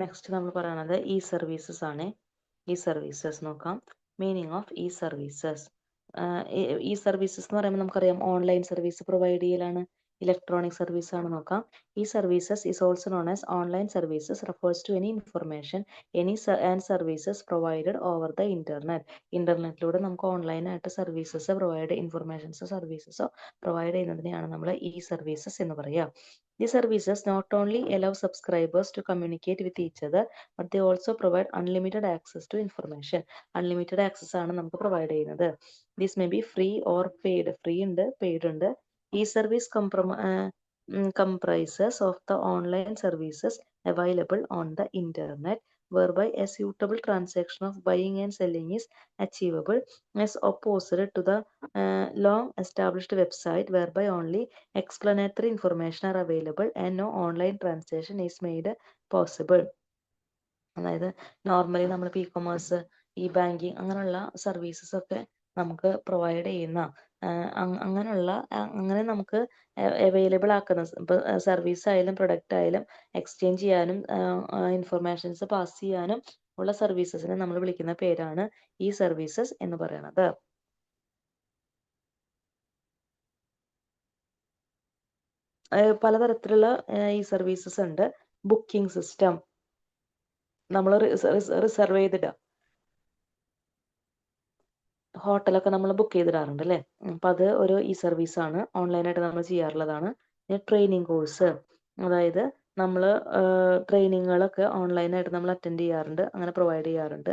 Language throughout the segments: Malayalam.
നെക്സ്റ്റ് നമ്മൾ പറയുന്നത് ഇ സർവീസസ് ആണ്. ഇ സർവീസസ് നോക്കാം. Meaning of e services. E services എന്ന് പറയുമ്പോൾ നമുക്കറിയാം ഓൺലൈൻ സർവീസ് പ്രൊവൈഡ് ചെയ്യലാണ്, ഇലക്ട്രോണിക് സർവീസ് ആണ്. നോക്കാം. E services is also known as online services, refers to any information and services provided over the internet. ഇന്റർനെറ്റിലൂടെ നമുക്ക് ഓൺലൈനായിട്ട് സർവീസസ് പ്രൊവൈഡ്, ഇൻഫർമേഷൻസോ സർവീസസോ പ്രൊവൈഡ് ചെയ്യുന്നതിനെയാണ് നമ്മൾ ഇ സർവീസസ് എന്ന് പറയുക. The services not only allow subscribers to communicate with each other, but they also provide unlimited access to information. Unlimited access ആണ് നമുക്ക് പ്രൊവൈഡ് ചെയ്യുന്നത്. This may be free or paid. Free ഉണ്ട്, paid ഉണ്ട്. E-service comprises of the online services available on the internet, whereby a suitable transaction of buying and selling is achievable, as opposed to the long established website whereby only explanatory information are available and no online transaction is made possible. അതായത് നോർമലി നമ്മൾ ഇ കൊമേഴ്സ്, ഇ ബാങ്കിങ് അങ്ങനെയുള്ള സർവീസസ് ഒക്കെ നമുക്ക് പ്രൊവൈഡ് ചെയ്യുന്ന അങ്ങനെ നമുക്ക് അവൈലബിൾ ആക്കുന്ന ഇപ്പോൾ സർവീസ് ആയാലും പ്രൊഡക്റ്റ് ആയാലും എക്സ്ചേഞ്ച് ചെയ്യാനും ഇൻഫർമേഷൻസ് പാസ് ചെയ്യാനും ഉള്ള സർവീസസിനെ നമ്മൾ വിളിക്കുന്ന പേരാണ് ഈ സർവീസസ് എന്ന് പറയുന്നത്. പലതരത്തിലുള്ള ഈ സർവീസസ് ഉണ്ട്. ബുക്കിംഗ് സിസ്റ്റം, നമ്മൾ റിസർവ് ചെയ്തിടുക, ഹോട്ടലൊക്കെ നമ്മൾ ബുക്ക് ചെയ്തിടാറുണ്ട് അല്ലേ. അപ്പം അത് ഒരു ഈ സർവീസാണ്, ഓൺലൈനായിട്ട് നമ്മൾ ചെയ്യാറുള്ളതാണ്. ട്രെയിനിങ് കോഴ്സ്, അതായത് നമ്മൾ ട്രെയിനിങ്ങുകളൊക്കെ ഓൺലൈനായിട്ട് നമ്മൾ അറ്റൻഡ് ചെയ്യാറുണ്ട്, അങ്ങനെ പ്രൊവൈഡ് ചെയ്യാറുണ്ട്.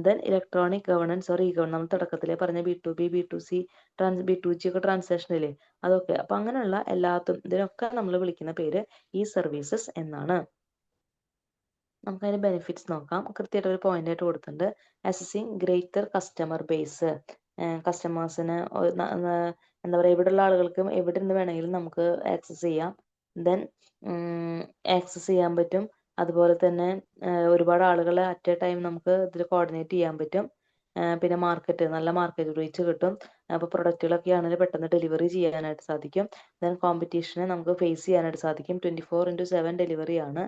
Then electronic governance or E governance, നമ്മൾ തുടക്കത്തിലേ പറഞ്ഞ B2B B2C B2G ഒക്കെ ട്രാൻസാക്ഷൻ ഇല്ലേ, അതൊക്കെ. അപ്പം അങ്ങനെയുള്ള ഇതിനൊക്കെ നമ്മൾ വിളിക്കുന്ന പേര് ഈ സർവീസസ് എന്നാണ്. നമുക്കതിന് ബെനിഫിറ്റ്സ് നോക്കാം. കൃത്യമായിട്ട് ഒരു പോയിന്റ് ആയിട്ട് കൊടുത്തിട്ടുണ്ട്. അസസിങ് ഗ്രേറ്റർ കസ്റ്റമർ ബേസ്, കസ്റ്റമേഴ്സിന് എന്താ പറയുക, ഇവിടെയുള്ള ആളുകൾക്കും എവിടെ നിന്ന് വേണമെങ്കിലും നമുക്ക് ആക്സസ് ചെയ്യാം. ദെൻ ആക്സസ് ചെയ്യാൻ പറ്റും. അതുപോലെ തന്നെ ഒരുപാട് ആളുകളെ അറ്റ് എ ടൈം നമുക്ക് ഇതിൽ കോർഡിനേറ്റ് ചെയ്യാൻ പറ്റും. പിന്നെ നല്ല മാർക്കറ്റ് റീച്ച് കിട്ടും. അപ്പോൾ പ്രൊഡക്റ്റുകളൊക്കെ ആണെങ്കിൽ പെട്ടെന്ന് ഡെലിവറി ചെയ്യാനായിട്ട് സാധിക്കും. ദെൻ കോമ്പറ്റീഷനെ നമുക്ക് ഫേസ് ചെയ്യാനായിട്ട് സാധിക്കും. 24/7 ഡെലിവറി ആണ്,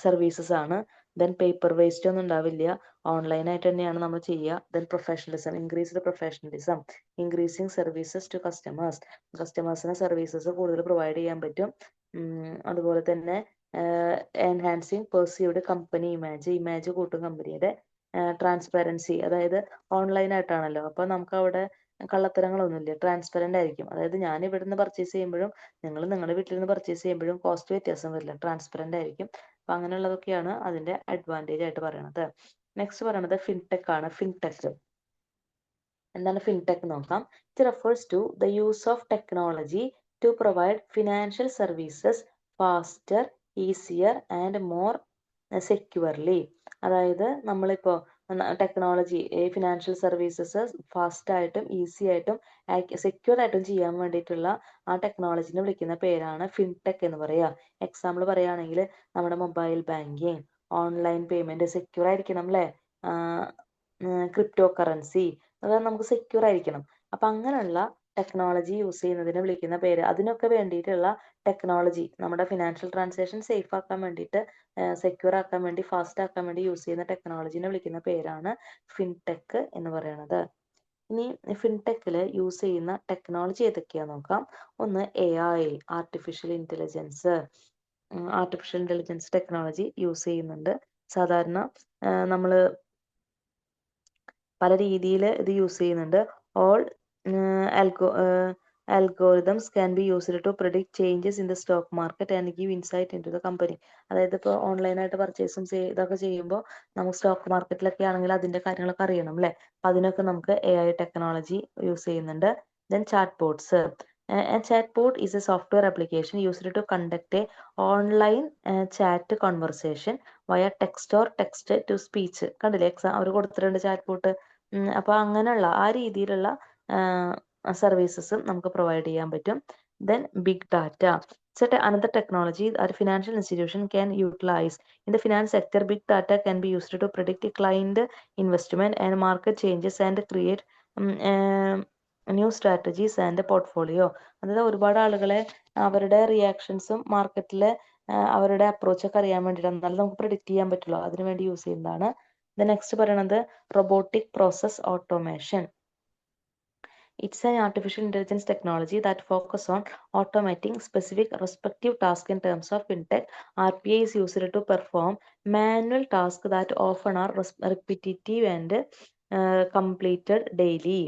സർവീസസ് ആണ്. ദെൻ പേപ്പർ വേസ്റ്റ് ഒന്നും ഉണ്ടാവില്ല, ഓൺലൈനായിട്ട് തന്നെയാണ് നമ്മൾ ചെയ്യുക. Then professionalism, increased professionalism, increasing services to കസ്റ്റമേഴ്സിന് സർവീസസ് കൂടുതൽ പ്രൊവൈഡ് ചെയ്യാൻ പറ്റും. അതുപോലെ തന്നെ എൻഹാൻസിങ് പെർസീവ്ഡ് കമ്പനി ഇമേജ് കൂട്ടും കമ്പനിയുടെ. ട്രാൻസ്പെറൻസി, അതായത് ഓൺലൈനായിട്ടാണല്ലോ, അപ്പോൾ നമുക്ക് അവിടെ കള്ളത്തരങ്ങളൊന്നുമില്ല, ട്രാൻസ്പെറൻ്റ് ആയിരിക്കും. അതായത് ഞാൻ ഇവിടെ നിന്ന് പർച്ചേസ് ചെയ്യുമ്പോഴും നിങ്ങൾ നിങ്ങളുടെ വീട്ടിൽ നിന്ന് പർച്ചേസ് ചെയ്യുമ്പോഴും കോസ്റ്റ് വ്യത്യാസം വരില്ല, ട്രാൻസ്പെറൻ്റ് ആയിരിക്കും. അപ്പം അങ്ങനെയുള്ളതൊക്കെയാണ് അതിൻ്റെ അഡ്വാൻറ്റേജ് ആയിട്ട് പറയുന്നത്. നെക്സ്റ്റ് പറയുന്നത് ഫിൻടെക് ആണ്. ഫിൻടെക് എന്താണ്? ഫിൻടെക് നോക്കാം. It refers to the use of technology to provide financial services faster, easier and more securely. അതായത് നമ്മളിപ്പോൾ ടെക്നോളജി, ഫിനാൻഷ്യൽ സർവീസസ് ഫാസ്റ്റായിട്ടും ഈസി ആയിട്ടും സെക്യൂർ ആയിട്ടും ചെയ്യാൻ വേണ്ടിയിട്ടുള്ള ആ ടെക്നോളജിനെ വിളിക്കുന്ന പേരാണ് ഫിൻടെക് എന്ന് പറയുക. എക്സാമ്പിൾ പറയുകയാണെങ്കിൽ നമ്മുടെ mobile banking, online payment secure ആയിരിക്കണം അല്ലേ. ക്രിപ്റ്റോ കറൻസി, അതായത് നമുക്ക് സെക്യൂർ ആയിരിക്കണം. അപ്പം അങ്ങനെയുള്ള ടെക്നോളജി യൂസ് ചെയ്യുന്നതിനെ വിളിക്കുന്ന പേര്, അതിനൊക്കെ വേണ്ടിയിട്ടുള്ള ടെക്നോളജി, നമ്മുടെ ഫിനാൻഷ്യൽ ട്രാൻസാക്ഷൻ സേഫ് ആക്കാൻ വേണ്ടിയിട്ട്, സെക്യൂർ ആക്കാൻ വേണ്ടി, ഫാസ്റ്റ് ആക്കാൻ വേണ്ടി യൂസ് ചെയ്യുന്ന ടെക്നോളജിനെ വിളിക്കുന്ന പേരാണ് ഫിൻടെക് എന്ന് പറയുന്നത്. ഇനി ഫിൻടെക്കിൽ യൂസ് ചെയ്യുന്ന ടെക്നോളജി ഏതൊക്കെയാന്ന് നോക്കാം. ഒന്ന് AI, artificial intelligence technology use ചെയ്യുന്നുണ്ട്. സാധാരണ നമ്മൾ പല രീതിയിൽ ഇത് യൂസ് ചെയ്യുന്നുണ്ട്. All algorithms can be used to predict changes in the stock market and give insight into the company. അതായത് ഇപ്പോൾ ഓൺലൈനായിട്ട് പർച്ചേസും ഇതൊക്കെ ചെയ്യുമ്പോൾ നമുക്ക് സ്റ്റോക്ക് മാർക്കറ്റിലൊക്കെ ആണെങ്കിൽ അതിൻ്റെ കാര്യങ്ങളൊക്കെ അറിയണം അല്ലേ. അപ്പം അതിനൊക്കെ നമുക്ക് AI ടെക്നോളജി യൂസ് ചെയ്യുന്നുണ്ട്. Then ചാറ്റ്ബോട്ട്സ്. A chatbot is a software application used to conduct a online chat conversation via text or text to speech. കണ്ടില്ലേ, അവർ കൊടുത്തിട്ടുണ്ട് ചാറ്റ്ബോട്ട്. അപ്പോൾ അങ്ങനെയുള്ള ആ രീതിയിലുള്ള സർവീസസും നമുക്ക് പ്രൊവൈഡ് ചെയ്യാൻ പറ്റും. Then big data. Another technology that a financial institution can utilize. In the finance sector, big data can be used to predict client investment and market changes and create new strategies and portfolio. അതായത് ഒരുപാട് ആളുകളെ അവരുടെ റിയാക്ഷൻസും മാർക്കറ്റിലെ അവരുടെ അപ്രോച്ചൊക്കെ അറിയാൻ വേണ്ടിയിട്ട്, എന്നാലും നമുക്ക് പ്രിഡിക്റ്റ് ചെയ്യാൻ പറ്റുള്ളൂ, അതിനു വേണ്ടി യൂസ് ചെയ്യുന്നതാണ്. നെക്സ്റ്റ് പറയണത് robotic process automation. It's an artificial intelligence technology that focus on automating specific respective tasks. In terms of fintech, RPA is used to perform manual tasks that often are repetitive and completed daily.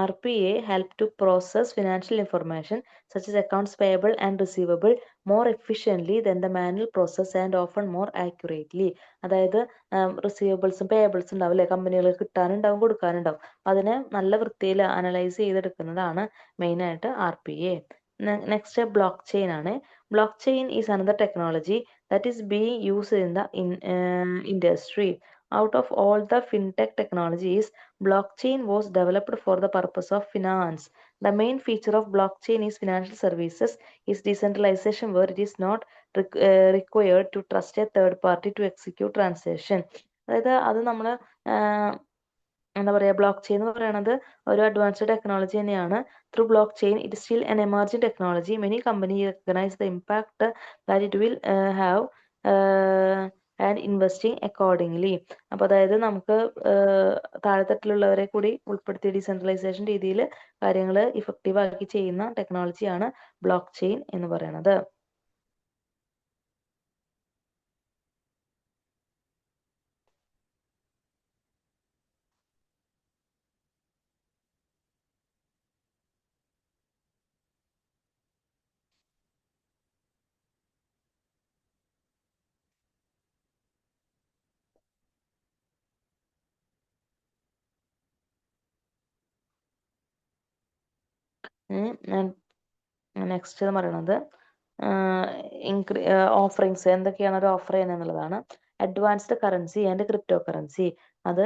RPA help to process financial information such as accounts payable and receivable more efficiently than the manual process and often more accurately. അതായത് റിസീവബിൾസും പേയബിൾസും ഉണ്ടാവും അല്ലെ, കമ്പനികൾക്ക് കിട്ടാനുണ്ടാവും കൊടുക്കാനുണ്ടാവും, അതിനെ നല്ല വൃത്തിയിൽ അനലൈസ് ചെയ്തെടുക്കുന്നതാണ് മെയിനായിട്ട് RPA. നെക്സ്റ്റ് ബ്ലോക്ക് ചെയിൻ ആണ്. Block chain is another technology that is being used in the industry. Out of all the fintech technologies, blockchain was developed for the purpose of finance. The main feature of blockchain is financial services is decentralization, where it is not required to trust a third party to execute transaction. അതായത് അത് നമ്മൾ എന്താ പറയുക, ബ്ലോക്ക് ചെയിൻ എന്ന് പറയുന്നത് ഒരു അഡ്വാൻസ്ഡ് ടെക്നോളജി തന്നെയാണ്. Through blockchain it still an emerging technology. Many company recognise the impact that it will have and investing accordingly. അപ്പോൾ അതായത് നമുക്ക് താഴെത്തട്ടിലുള്ളവരെ കൂടി ഉൾപ്പെടുത്തി ഡീസെൻട്രലൈസേഷൻ രീതിയിൽ കാര്യങ്ങൾ ഇഫക്റ്റീവ് ആക്കി ചെയ്യുന്ന ടെക്നോളജിയാണ് ബ്ലോക്ക് ചെയിൻ എന്ന് പറയുന്നത്. നെക്സ്റ്റ് എന്ന് പറയുന്നത് ഓഫറിങ്സ് എന്തൊക്കെയാണ് ഒരു ഓഫർ ചെയ്യുന്നത് എന്നുള്ളതാണ്. Advanced currency and cryptocurrency, അത്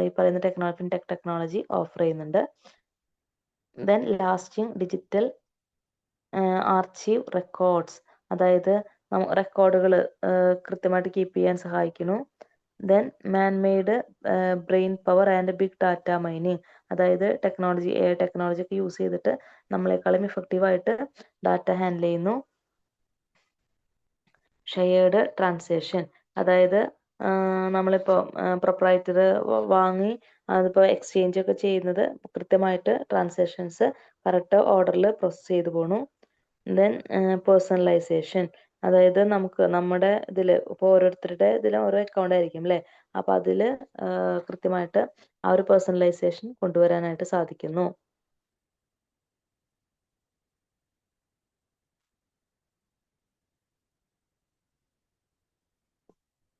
ഈ പറയുന്ന ഫിൻടെക് ടെക്നോളജി ഓഫർ ചെയ്യുന്നുണ്ട്. Then lasting digital archive records, അതായത് റെക്കോർഡുകൾ കൃത്യമായിട്ട് കീപ്പ് ചെയ്യാൻ സഹായിക്കുന്നു. Then manmade brain power and big data mining, അതായത് ടെക്നോളജി ഒക്കെ യൂസ് ചെയ്തിട്ട് നമ്മളെക്കാളും ഇഫക്റ്റീവായിട്ട് ഡാറ്റ ഹാൻഡിൽ ചെയ്യുന്നു. ഷെയർഡ് ട്രാൻസാക്ഷൻ, അതായത് നമ്മളിപ്പോൾ പ്രൊപ്രൈറ്റർ വാങ്ങി അതിപ്പോൾ എക്സ്ചേഞ്ച് ഒക്കെ ചെയ്യുന്നത് കൃത്യമായിട്ട് ട്രാൻസാക്ഷൻസ് കറക്റ്റ് ഓർഡറിൽ പ്രോസസ് ചെയ്തു പോണു. ദെൻ പേഴ്സണലൈസേഷൻ, അതായത് നമുക്ക് നമ്മുടെ ഇതിൽ ഇപ്പോൾ ഓരോരുത്തരുടെ ഇതിൽ ഓരോ അക്കൗണ്ട് ആയിരിക്കും അല്ലേ, അപ്പോൾ അതിൽ കൃത്യമായിട്ട് ആ ഒരു പേഴ്സണലൈസേഷൻ കൊണ്ടുവരാനായിട്ട് സാധിക്കുന്നു.